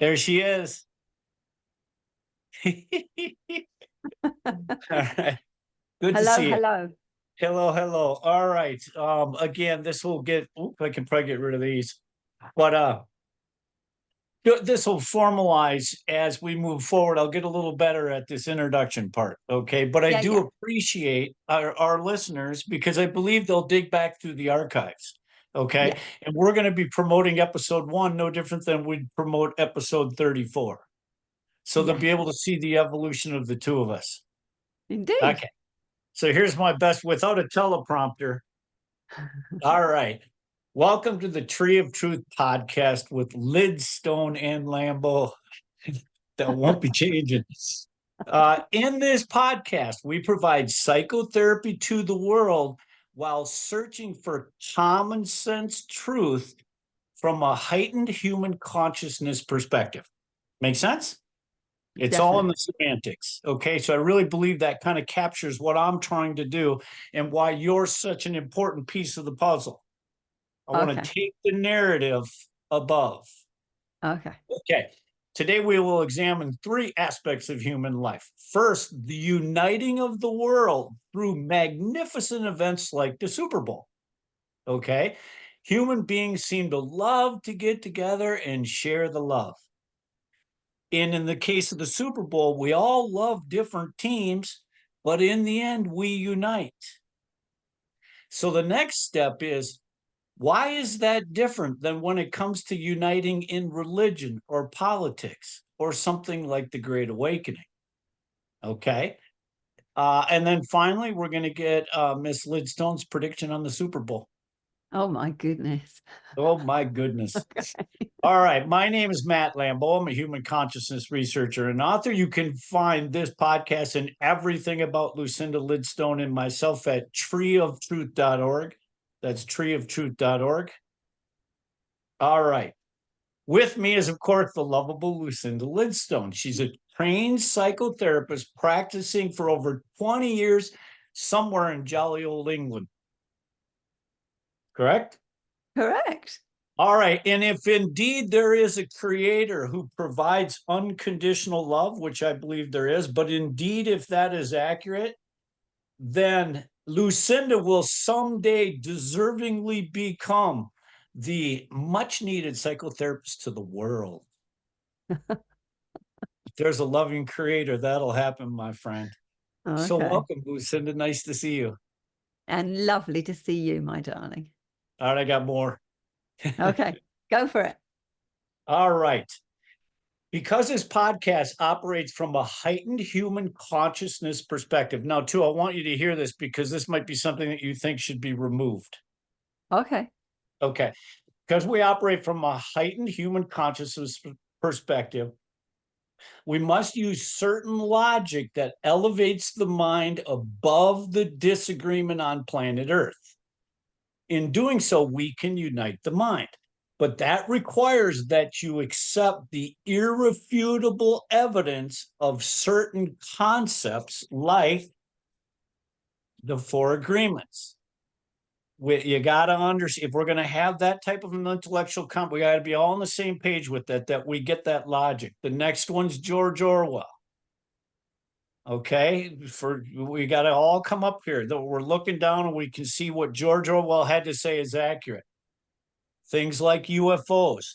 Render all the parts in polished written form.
There she is. All right. Good to Hello, see you. hello. Hello, hello. All right. Again, this will get, I can probably get rid of these, but this will formalize as we move forward. I'll get a little better at this introduction part. Okay. But I Yeah, do yeah. appreciate our listeners because I believe they'll dig back through the archives. Okay. Yeah. And we're going to be promoting episode 1, no different than we'd promote episode 34. So they'll be Yes, able to see the evolution of the two of us. indeed. Okay. So here's my best without a teleprompter. All right. Welcome to the Tree of Truth podcast with Lidstone and Lambeau. That won't be changing. In this podcast, we provide psychotherapy to the world while searching for common sense truth from a heightened human consciousness perspective. Make sense? It's all in the Definitely. semantics. Okay. So I really believe that kind of captures what I'm trying to do and why you're such an important piece of the puzzle. I want Okay. to take the narrative above. Okay. Okay. Today we will examine 3 aspects of human life. First, the uniting of the world through magnificent events like the Super Bowl. Okay. Human beings seem to love to get together and share the love. And in the case of the Super Bowl, we all love different teams, but in the end, we unite. So the next step is, why is that different than when it comes to uniting in religion or politics or something like the Great Awakening? Okay. And then finally, we're going to get Miss Lidstone's prediction on the Super Bowl. Oh my goodness. Oh, my goodness. Okay. All right. My name is Matt Lambeau. I'm a human consciousness researcher and author. You can find this podcast and everything about Lucinda Lidstone and myself at TreeOfTruth.org. That's TreeOfTruth.org. All right. With me is, of course, the lovable Lucinda Lidstone. She's a trained psychotherapist practicing for over 20 years somewhere in jolly old England. Correct? Correct. All right. And if indeed there is a creator who provides unconditional love, which I believe there is, but indeed, if that is accurate, then Lucinda will someday deservingly become the much needed psychotherapist to the world. If there's a loving creator, that'll happen, my friend. So Okay. welcome, Lucinda. Nice to see you. And lovely to see you, my darling. All right, I got more. Okay. Go for it. All right. Because this podcast operates from a heightened human consciousness perspective. Now, too, I want you to hear this because this might be something that you think should be removed. Okay. Okay. Because we operate from a heightened human consciousness perspective, we must use certain logic that elevates the mind above the disagreement on planet Earth. In doing so, we can unite the mind. But that requires that you accept the irrefutable evidence of certain concepts like the 4 agreements. You got to understand, if we're going to have that type of an intellectual we got to be all on the same page with that we get that logic. The next one's George Orwell. Okay, we got to all come up here. We're looking down and we can see what George Orwell had to say is accurate. Things like UFOs,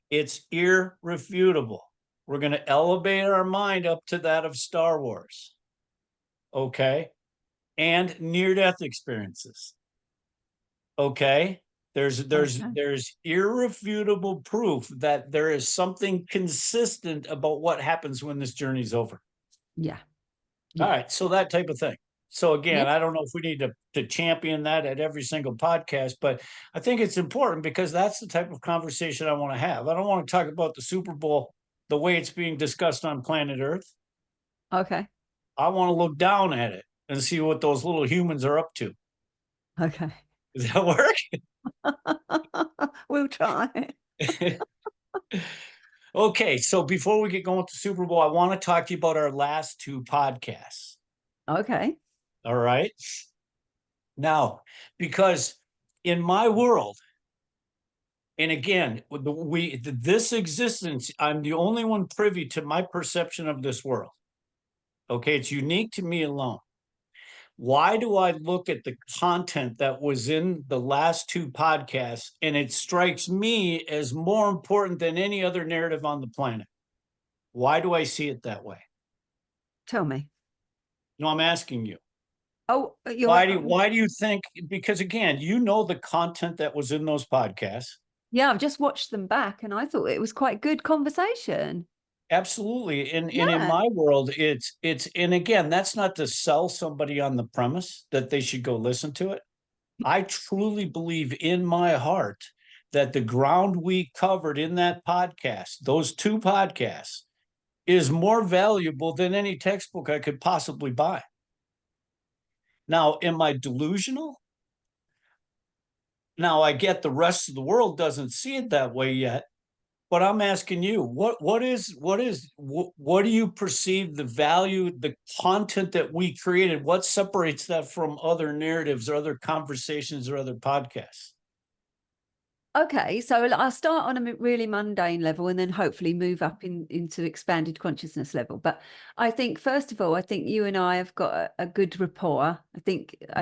it's irrefutable. We're going to elevate our mind up to that of Star Wars. Okay. And near-death experiences. Okay. There's irrefutable proof that there is something consistent about what happens when this journey's over. Yeah. All Yeah. right. So that type of thing. So again, Yeah. I don't know if we need to champion that at every single podcast, but I think it's important because that's the type of conversation I want to have. I don't want to talk about the Super Bowl the way it's being discussed on planet Earth. Okay. I want to look down at it and see what those little humans are up to. Okay. Does that work? We'll try. Okay, so before we get going with the Super Bowl, I want to talk to you about our last 2 podcasts. Okay. All right. Now, because in my world, And again, this existence, I'm the only one privy to my perception of this world. Okay, it's unique to me alone. Why do I look at the content that was in the last two podcasts and it strikes me as more important than any other narrative on the planet? Why do I see it that way? Tell me. No, I'm asking you. Oh, Why do you think? Because again, you know the content that was in those podcasts. yeah, I've just watched them back and I thought it was quite good conversation. Absolutely. And in Yeah. my world, it's and again, that's not to sell somebody on the premise that they should go listen to it. I truly believe in my heart that the ground we covered in that podcast, those two podcasts, is more valuable than any textbook I could possibly buy. Now, am I delusional? Now, I get the rest of the world doesn't see it that way yet, but I'm asking you, what do you perceive the value, the content that we created? What separates that from other narratives or other conversations or other podcasts? Okay, so I'll start on a really mundane level and then hopefully move up into expanded consciousness level. But I think, first of all, I think you and I have got a good rapport. I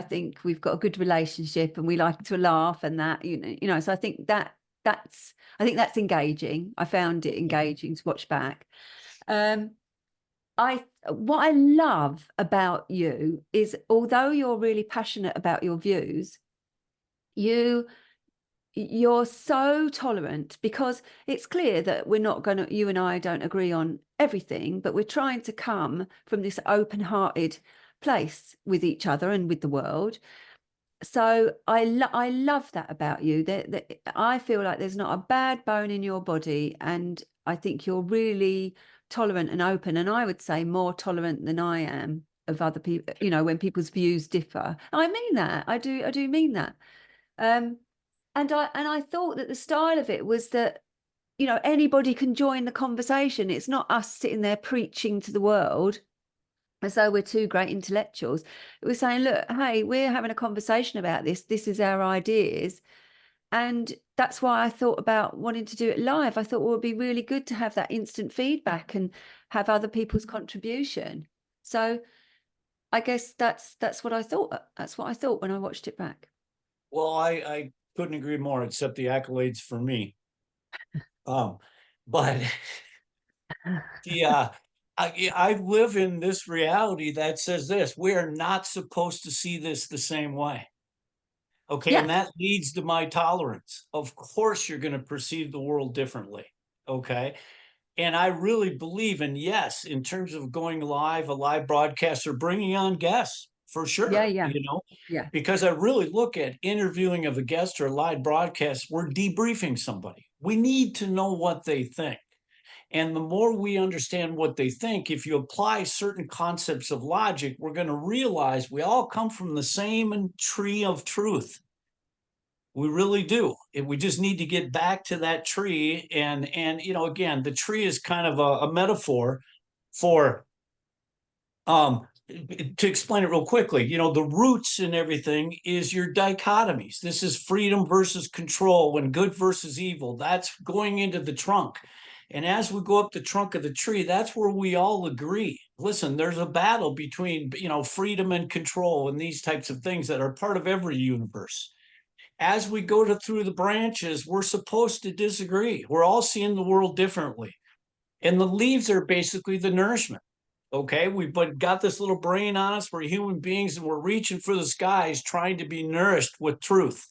think we've got a good relationship and we like to laugh and that, so I think that's engaging. I found it engaging to watch back. What I love about you is, although you're really passionate about your views, you're so tolerant, because it's clear that you and I don't agree on everything, but we're trying to come from this open-hearted place with each other and with the world. So I love that about you. That I feel like there's not a bad bone in your body, and I think you're really tolerant and open, and I would say more tolerant than I am of other people, when people's views differ. I mean that. I do mean that. And I thought that the style of it was that, anybody can join the conversation. It's not us sitting there preaching to the world as though we're two great intellectuals. It was saying, look, hey, we're having a conversation about this. This is our ideas. And that's why I thought about wanting to do it live. I thought it would be really good to have that instant feedback and have other people's contribution. So I guess that's what I thought. That's what I thought when I watched it back. Well, I couldn't agree more, except the accolades for me. But the I live in this reality that says this: we are not supposed to see this the same way. Okay, Yeah. and that leads to my tolerance. Of course, you're going to perceive the world differently. Okay. And I really believe in, yes, in terms of going live, a live broadcast, or bringing on guests for Yeah. sure, Yeah. Yeah. because I really look at interviewing of a guest or a live broadcast, we're debriefing somebody. We need to know what they think. And the more we understand what they think, if you apply certain concepts of logic, we're going to realize we all come from the same tree of truth. We really do. We just need to get back to that tree. And again, the tree is kind of a metaphor for to explain it real quickly, the roots and everything is your dichotomies. This is freedom versus control, when good versus evil. That's going into the trunk. And as we go up the trunk of the tree, that's where we all agree. Listen, there's a battle between, freedom and control and these types of things that are part of every universe. As we go through the branches, we're supposed to disagree. We're all seeing the world differently. And the leaves are basically the nourishment. Okay, we've got this little brain on us. We're human beings and we're reaching for the skies, trying to be nourished with truth.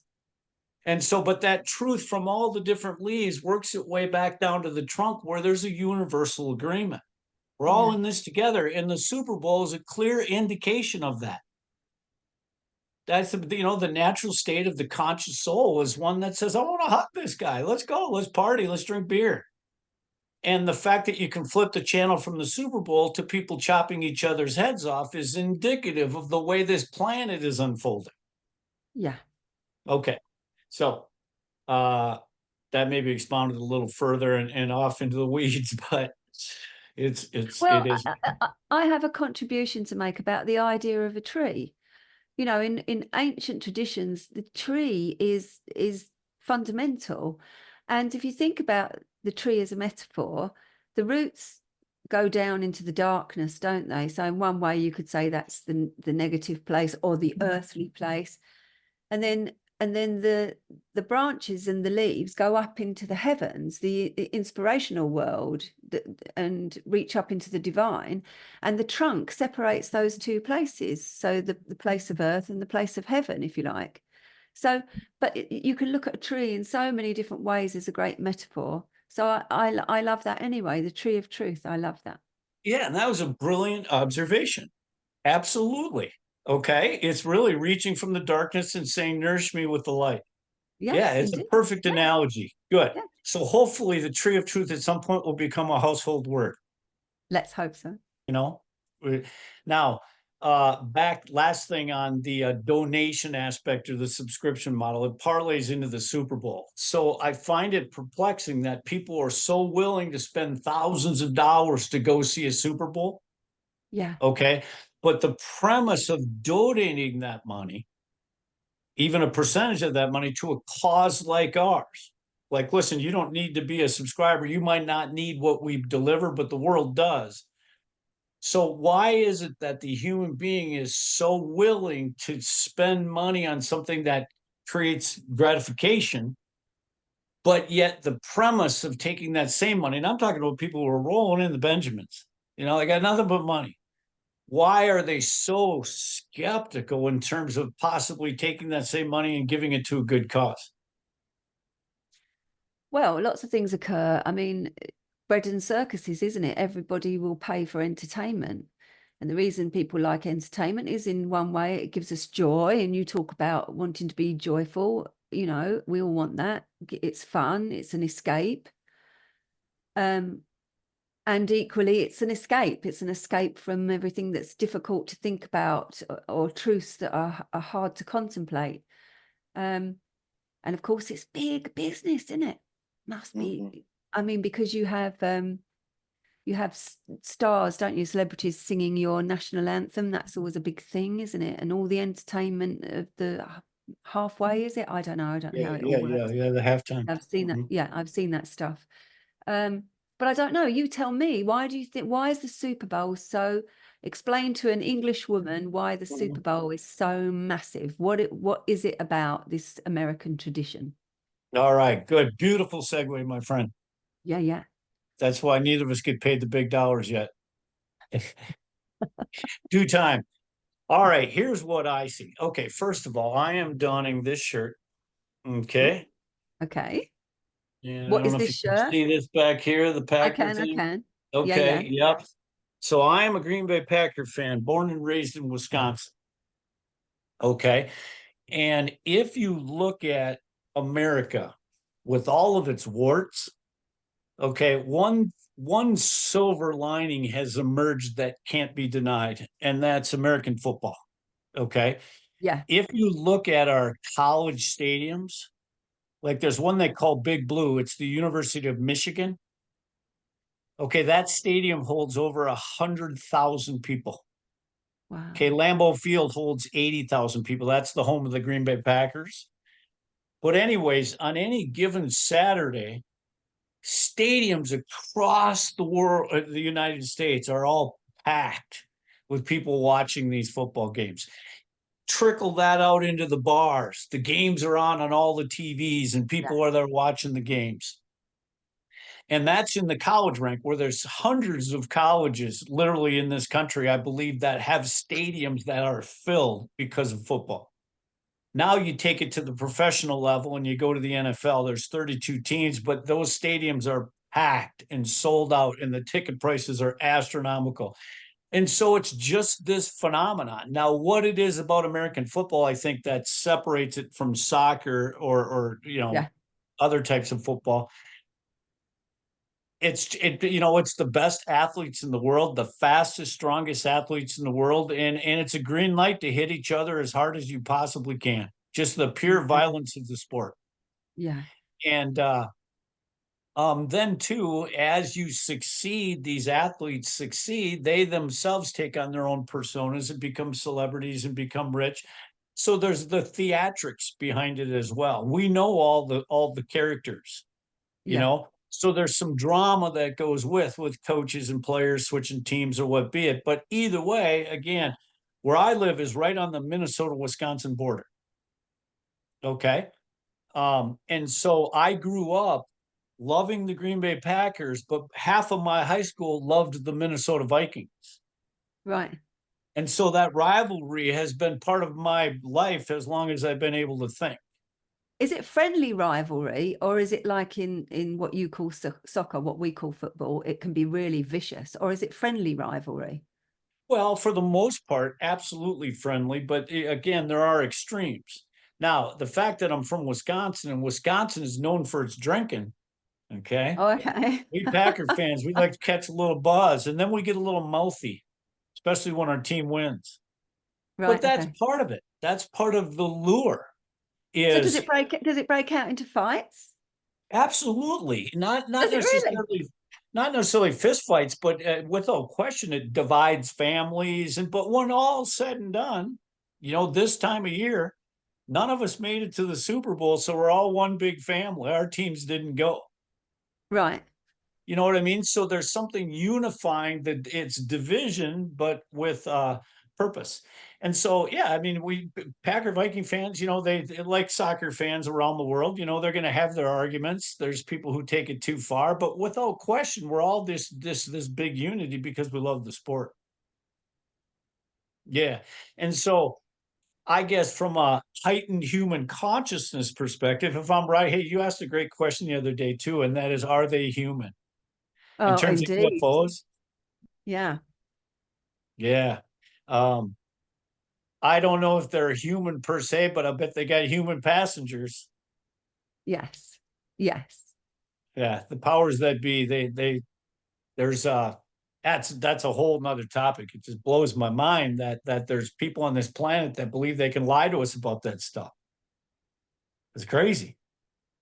And so, but that truth from all the different leaves works its way back down to the trunk, where there's a universal agreement. We're all Yeah. in this together. And the Super Bowl is a clear indication of that. That's the natural state of the conscious soul is one that says, I want to hug this guy. Let's go. Let's party. Let's drink beer. And the fact that you can flip the channel from the Super Bowl to people chopping each other's heads off is indicative of the way this planet is unfolding. Yeah. Okay. So that maybe expounded a little further and off into the weeds, but it is. I have a contribution to make about the idea of a tree. In ancient traditions, the tree is fundamental. And if you think about the tree as a metaphor, the roots go down into the darkness, don't they? So in one way you could say that's the negative place or the earthly place. And then the branches and the leaves go up into the heavens, the inspirational world, and reach up into the divine. And the trunk separates those two places. So the place of earth and the place of heaven, if you like. So, but you can look at a tree in so many different ways as a great metaphor. So I love that anyway. The tree of truth. I love that. Yeah, and that was a brilliant observation. Absolutely. Okay. It's really reaching from the darkness and saying, nourish me with the light. Yeah, Yes, it's a indeed. perfect Yeah, analogy. Good. yeah. So hopefully the tree of truth at some point will become a household word, Let's hope so. you know? Now, back last thing on the donation aspect of the subscription model, it parlays into the Super Bowl. So I find it perplexing that people are so willing to spend thousands of dollars to go see a Super Bowl. Yeah. Okay. But the premise of donating that money, even a percentage of that money, to a cause like ours, like, listen, you don't need to be a subscriber. You might not need what we deliver, but the world does. So why is it that the human being is so willing to spend money on something that creates gratification, but yet the premise of taking that same money, and I'm talking about people who are rolling in the Benjamins, they got nothing but money. Why are they so skeptical in terms of possibly taking that same money and giving it to a good cause? Well, lots of things occur. I mean, bread and circuses, isn't it? Everybody will pay for entertainment. And the reason people like entertainment is, in one way, it gives us joy. And you talk about wanting to be joyful. We all want that. It's fun. It's an escape. And equally, it's an escape. It's an escape from everything that's difficult to think about, or truths that are hard to contemplate. And of course, it's big business, isn't it? Must be. I mean, because you have stars, don't you? Celebrities singing your national anthem. That's always a big thing, isn't it? And all the entertainment of the halfway, is it? I don't know. I don't know Yeah, how it all yeah, yeah, works. yeah. The halftime. I've seen that. Mhm. Yeah, I've seen that stuff. But I don't know. You tell me. Why do you think? Why is the Super Bowl so? Explain to an English woman why the Super Bowl is so massive. What is it about this American tradition? All right, good. Beautiful segue, my friend. Yeah, yeah. That's why neither of us get paid the big dollars yet. Due time. All right, here's what I see. Okay, first of all, I am donning this shirt. Ooh, Okay. okay. And I What don't is know if this you can shirt? see this back here, the I Packer can. I thing. can. Yeah, yeah. Okay, yep. So I am a Green Bay Packer fan, born and raised in Wisconsin. Okay. And if you look at America with all of its warts, okay, one silver lining has emerged that can't be denied, and that's American football. Okay. Yeah. If you look at our college stadiums, like there's one they call Big Blue, it's the University of Michigan. Okay, that stadium holds over 100,000 people. Wow. Okay, Lambeau Field holds 80,000 people. That's the home of the Green Bay Packers. But anyways, on any given Saturday, stadiums across the world, the United States, are all packed with people watching these football games. Trickle that out into the bars. The games are on all the TVs, and Yeah. people are there watching the games. And that's in the college rank, where there's hundreds of colleges literally in this country, I believe, that have stadiums that are filled because of football. Now you take it to the professional level and you go to the NFL, there's 32 teams, but those stadiums are packed and sold out, and the ticket prices are astronomical. And so it's just this phenomenon. Now, what it is about American football, I think, that separates it from soccer or Yeah. other types of football. It's the best athletes in the world, the fastest, strongest athletes in the world, and it's a green light to hit each other as hard as you possibly can. Just the pure Mhm. violence of the sport. Yeah. And then too, as you succeed, these athletes succeed, they themselves take on their own personas and become celebrities and become rich. So there's the theatrics behind it as well. We know all the characters. you Yeah. know? So there's some drama that goes with coaches and players switching teams or what be it. But either way, again, where I live is right on the Minnesota-Wisconsin border. Okay. And so I grew up loving the Green Bay Packers, but half of my high school loved the Minnesota Vikings. Right. And so that rivalry has been part of my life as long as I've been able to think. Is it friendly rivalry, or is it like in what you call soccer, what we call football? It can be really vicious, or is it friendly rivalry? Well, for the most part, absolutely friendly, but again, there are extremes. Now, the fact that I'm from Wisconsin and Wisconsin is known for its drinking, okay? Oh, okay. We Packer fans, we like to catch a little buzz and then we get a little mouthy, especially when our team wins. But Right. that's Okay. part of it. That's part of the lure So is does it break out into fights? absolutely Does it really? not necessarily fist fights, but without question, it divides families. And but when all's said and done, you know, this time of year, none of us made it to the Super Bowl, so we're all one big family. Our teams didn't go. Right. You know what I mean? So there's something unifying that it's division, but with purpose. And so, yeah, I mean, we Packer Viking fans, you know, they like soccer fans around the world. You know, they're going to have their arguments. There's people who take it too far, but without question, we're all this big unity because we love the sport. Yeah, and so I guess from a heightened human consciousness perspective, if I'm right, hey, you asked a great question the other day too, and that is, are they human in Oh, terms of indeed. UFOs? Yeah. Yeah. Um, I don't know if they're human per se, but I bet they got human passengers. Yes. Yes. Yeah, the powers that be, they there's that's a whole nother topic. It just blows my mind that there's people on this planet that believe they can lie to us about that stuff. It's crazy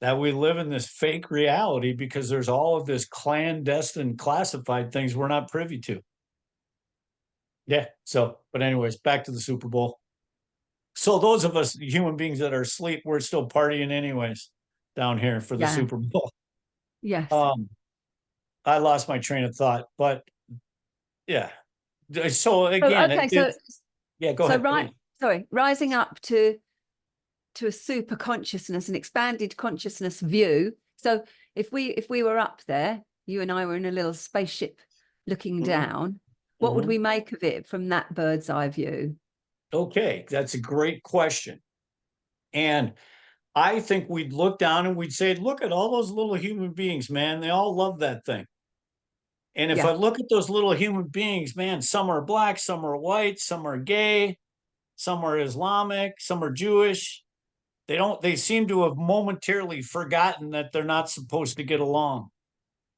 that we live in this fake reality because there's all of this clandestine classified things we're not privy to. Yeah. So, but anyways, back to the Super Bowl. So those of us human beings that are asleep, we're still partying anyways down here for the Yeah. Super Bowl. Yes. Um, I lost my train of thought, but yeah. So Oh, again, okay. yeah, go So ahead, right. please. Sorry. Rising up to a super consciousness, an expanded consciousness view. So if we were up there, you and I were in a little spaceship looking Mhm, down, what would mhm. we make of it from that bird's eye view? Okay, that's a great question. And I think we'd look down and we'd say, look at all those little human beings, man. They all love that thing. And if I Yeah. look at those little human beings, man, some are black, some are white, some are gay, some are Islamic, some are Jewish. They seem to have momentarily forgotten that they're not supposed to get along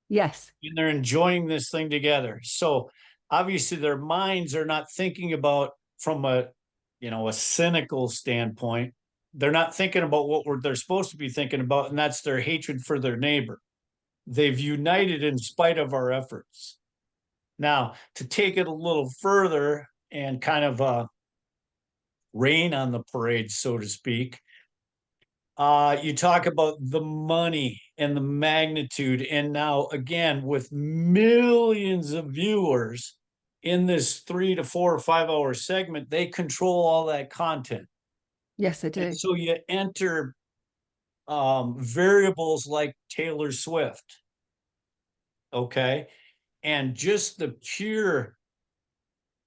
Yes. and they're enjoying this thing together. So obviously their minds are not thinking about from a, you know, a cynical standpoint. They're not thinking about what they're supposed to be thinking about, and that's their hatred for their neighbor. They've united in spite of our efforts. Now, to take it a little further and kind of rain on the parade, so to speak, you talk about the money and the magnitude. And now, again, with millions of viewers in this 3 to 4 or 5 hour segment, they control all that content. Yes, I And do. so you enter variables like Taylor Swift, okay? And just the pure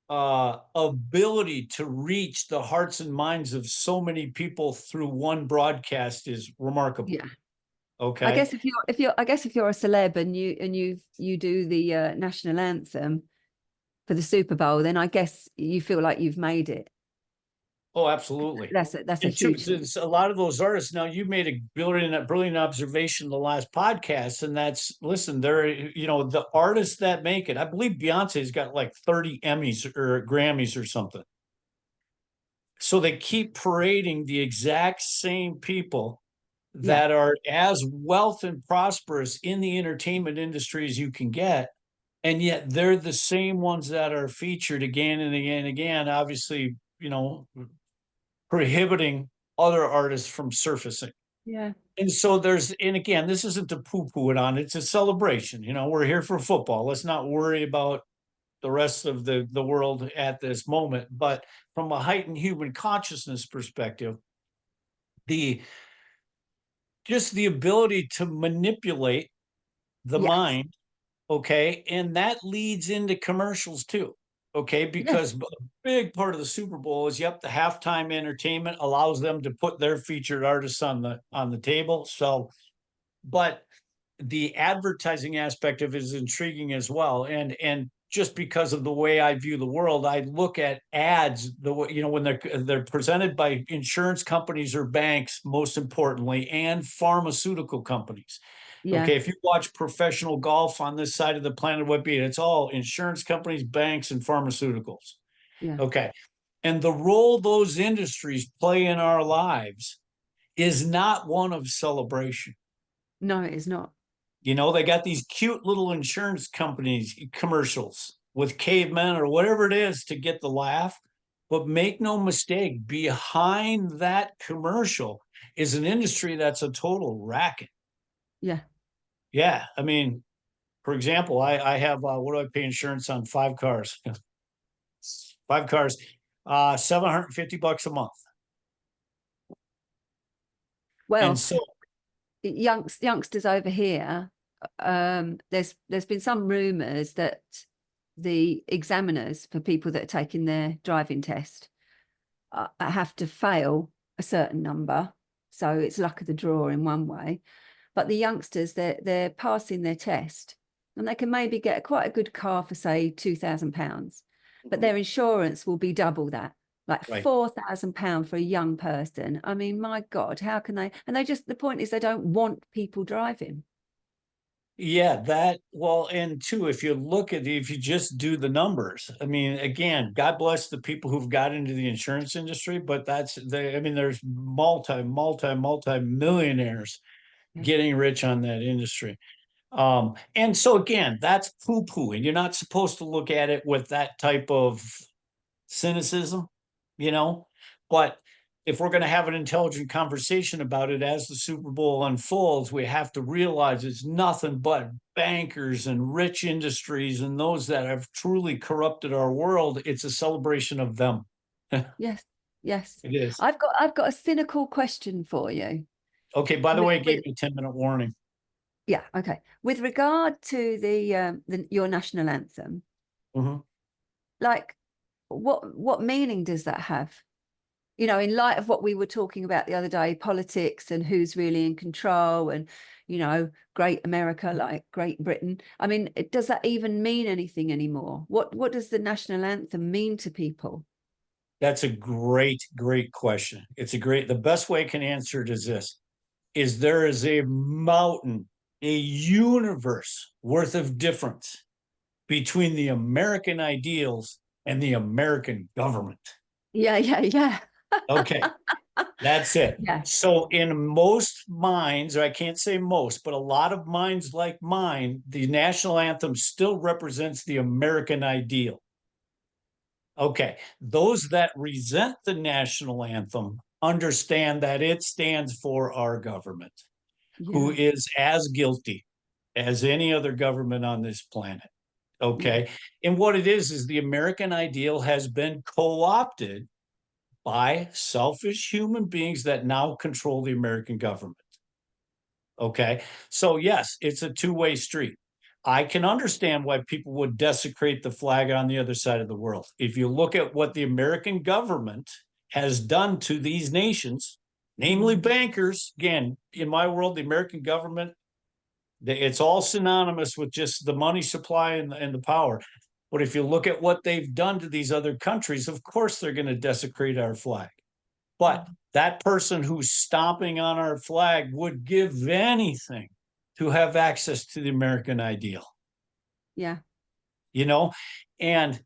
ability to reach the hearts and minds of so many people through one broadcast is remarkable. Yeah. I Okay. guess if you're a celeb and you do the national anthem for the Super Bowl, then I guess you feel like you've made it. Oh, absolutely. That's a And two, huge thing. a lot of those artists. Now, you made a brilliant observation in the last podcast, and that's listen. There, you know, the artists that make it. I believe Beyonce's got like 30 Emmys or Grammys or something. So they keep parading the exact same people Yeah. that are as wealth and prosperous in the entertainment industry as you can get, and yet they're the same ones that are featured again and again and again. Obviously, you know, prohibiting other artists from surfacing. Yeah. And so and again, this isn't to poo-poo it on, it's a celebration. We're here for football. Let's not worry about the rest of the world at this moment. But from a heightened human consciousness perspective, the just the ability to manipulate the Yes. mind, okay, and that leads into commercials too, okay, Yes. because a big part of the Super Bowl is, yep, the halftime entertainment allows them to put their featured artists on the table. So, but the advertising aspect of it is intriguing as well. And just because of the way I view the world, I look at ads the way, when they're presented by insurance companies or banks, most importantly, and pharmaceutical companies. Yeah. Okay, if you watch professional golf on this side of the planet, what be it? It's all insurance companies, banks, and pharmaceuticals. Yeah. Okay. And the role those industries play in our lives is not one of celebration. No, it is not. They got these cute little insurance companies commercials with cavemen or whatever it is to get the laugh. But make no mistake, behind that commercial is an industry that's a total racket. Yeah. Yeah. I mean, for example, I have, what do I pay insurance on? 5 cars. 5 cars, $750 a month. And Well, so, youngsters over here, there's been some rumors that the examiners for people that are taking their driving test have to fail a certain number, so it's luck of the draw in one way. But the youngsters, they're passing their test, and they can maybe get quite a good car for, say, £2,000, but their insurance will be double that, like right. £4,000 for a young person. I mean, my God, how can they? And the point is, they don't want people driving. Yeah, and two, if you just do the numbers, I mean, again, God bless the people who've got into the insurance industry, but there's multi millionaires Yeah. getting rich on that industry. And so again, that's poo-poo, and you're not supposed to look at it with that type of cynicism, you know. But if we're going to have an intelligent conversation about it as the Super Bowl unfolds, we have to realize it's nothing but bankers and rich industries and those that have truly corrupted our world. It's a celebration of them. Yes. Yes. It is. I've got a cynical question for you. Okay, by the With, way, it gave with, me a 10-minute warning. yeah, okay. With regard to your national anthem, Mhm. like, what meaning does that have? In light of what we were talking about the other day, politics and who's really in control, and great America, like Great Britain. I mean, does that even mean anything anymore? What does the national anthem mean to people? That's a great, great question. The best way I can answer it is this, is there is a mountain, a universe worth of difference between the American ideals and the American government. Yeah, yeah, yeah. Okay, that's it. Yeah. So in most minds, or I can't say most, but a lot of minds like mine, the national anthem still represents the American ideal. Okay, those that resent the national anthem understand that it stands for our government, who Yeah. is as guilty as any other government on this planet. Yeah. Okay. And what it is the American ideal has been co opted by selfish human beings that now control the American government. Okay. So, yes, it's a two-way street. I can understand why people would desecrate the flag on the other side of the world. If you look at what the American government has done to these nations, namely bankers, again, in my world, the American government, it's all synonymous with just the money supply and the power. But if you look at what they've done to these other countries, of course they're going to desecrate our flag. But that person who's stomping on our flag would give anything to have access to the American ideal, Yeah. you know? And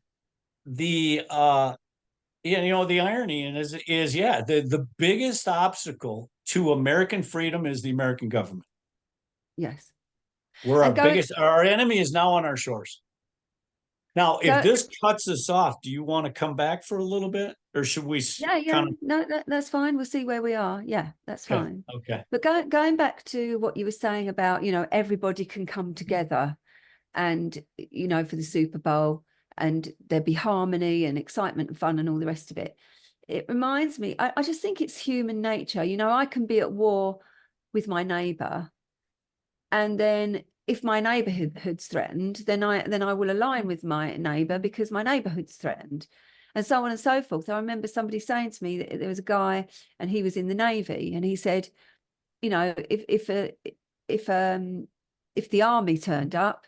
the the irony is yeah, the biggest obstacle to American freedom is the American government. Yes. We're And our enemy is now on our shores. Now, if go this cuts us off, do you want to come back for a little bit? or should we Yeah. kind of? No, that's fine. We'll see where we are. Yeah, that's Okay. fine. Okay. But going back to what you were saying about, everybody can come together and, for the Super Bowl, and there'd be harmony and excitement and fun and all the rest of it. It reminds me, I just think it's human nature. I can be at war with my neighbor, and then if my neighborhood's threatened, then I will align with my neighbor because my neighborhood's threatened, and so on and so forth. I remember somebody saying to me that there was a guy and he was in the Navy, and he said, if the army turned up,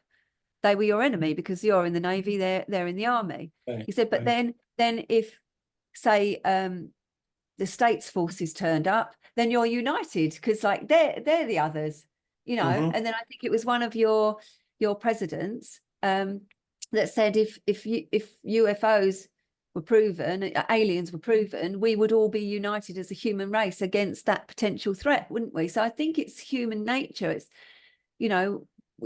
they were your enemy because you're in the Navy, they're in the army. Right, He said, but right. then if, say, the states forces turned up, then you're united because like they're the others, Mhm. And then I think it was one of your presidents that said if UFOs were proven, aliens were proven, we would all be united as a human race against that potential threat, wouldn't we? So I think it's human nature. It's,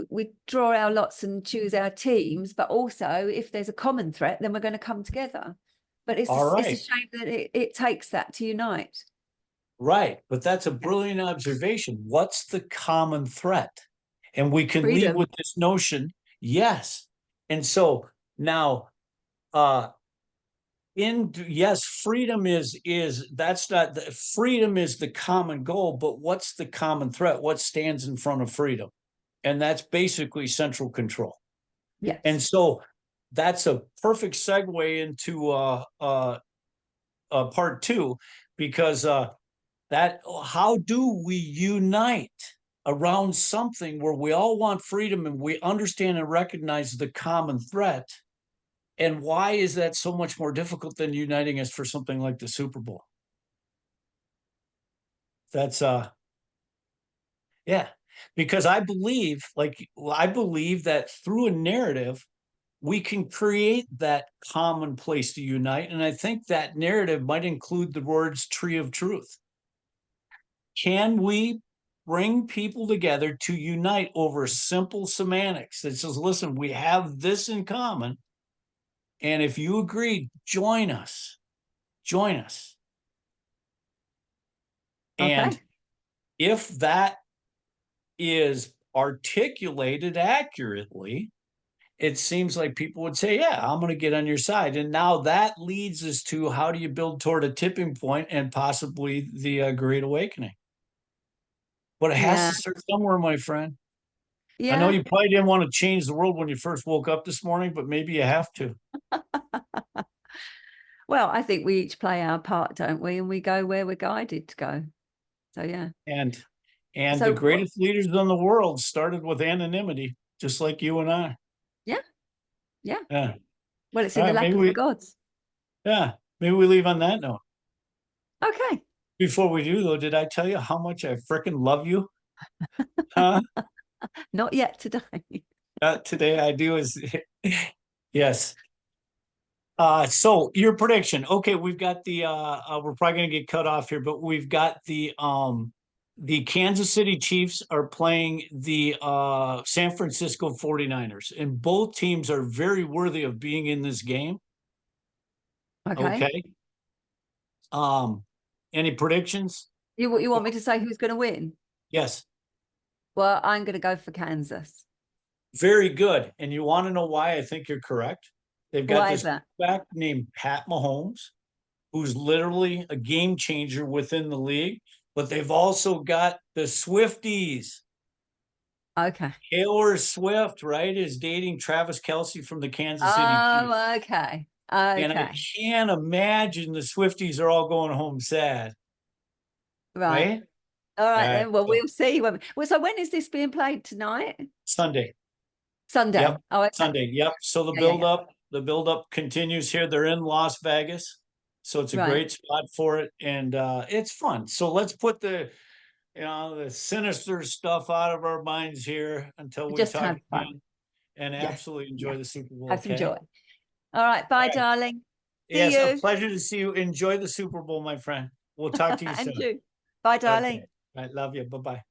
we draw our lots and choose our teams, but also if there's a common threat, then we're going to come together. But it's All a right. shame that it takes that to unite. Right. But that's a brilliant observation. What's the common threat? And we can lead Freedom. with this notion. Yes. And so now, yes, freedom is that's not the freedom is the common goal, but what's the common threat? What stands in front of freedom? And that's basically central control. And Yes. so that's a perfect segue into part two, because that how do we unite around something where we all want freedom and we understand and recognize the common threat? And why is that so much more difficult than uniting us for something like the Super Bowl? That's yeah, because I believe that through a narrative we can create that common place to unite, and I think that narrative might include the words tree of truth. Can we bring people together to unite over simple semantics that says, listen, we have this in common, and if you agree, join us. Join us. And Okay. if that is articulated accurately, it seems like people would say, yeah, I'm going to get on your side. And now that leads us to how do you build toward a tipping point and possibly the Great Awakening? But it has Yeah. to start somewhere, my friend. I know Yeah. you probably didn't want to change the world when you first woke up this morning, but maybe you have to. Well, I think we each play our part, don't we? And we go where we're guided to go. So yeah. And the So greatest leaders in the world started with anonymity, just like you and I. yeah. Yeah. Yeah. Well, it's All in the right. lap of the gods. Yeah, maybe we leave on that note. Okay. Before we do, though, did I tell you how much I freaking love you? Huh? Not yet today. Today I do is yes. So your prediction. Okay, we've got we're probably gonna get cut off here, but we've got the Kansas City Chiefs are playing the San Francisco 49ers, and both teams are very worthy of being in this game. Okay. Okay. Any predictions? You want me to say who's going to win? Yes. Well, I'm going to go for Kansas. Very good. And you want to know why I think you're correct? They've got Why is this that? back named Pat Mahomes, who's literally a game changer within the league. But they've also got the Swifties. Okay. Taylor Swift, right, is dating Travis Kelsey from the Kansas City Chiefs. Oh, okay. And I Okay. can't imagine the Swifties are all going home sad, Right. right? All All right right. then. Well, So we'll see. So when is this being played tonight? Sunday. Sunday. Yep. Oh, okay. Sunday. Yep. So Yeah. the build up continues here. They're in Las Vegas. So it's a Right. great spot for it. And it's fun. So let's put the sinister stuff out of our minds here until we Just talk have fun. again and Yes. absolutely Yeah. enjoy the Super Bowl. Have some Okay. joy. All right. All Bye, right. darling. See Yes, a you. pleasure to see you. Enjoy the Super Bowl, my friend. We'll talk to you And soon. you. Bye, Okay. darling. I love you. Bye-bye.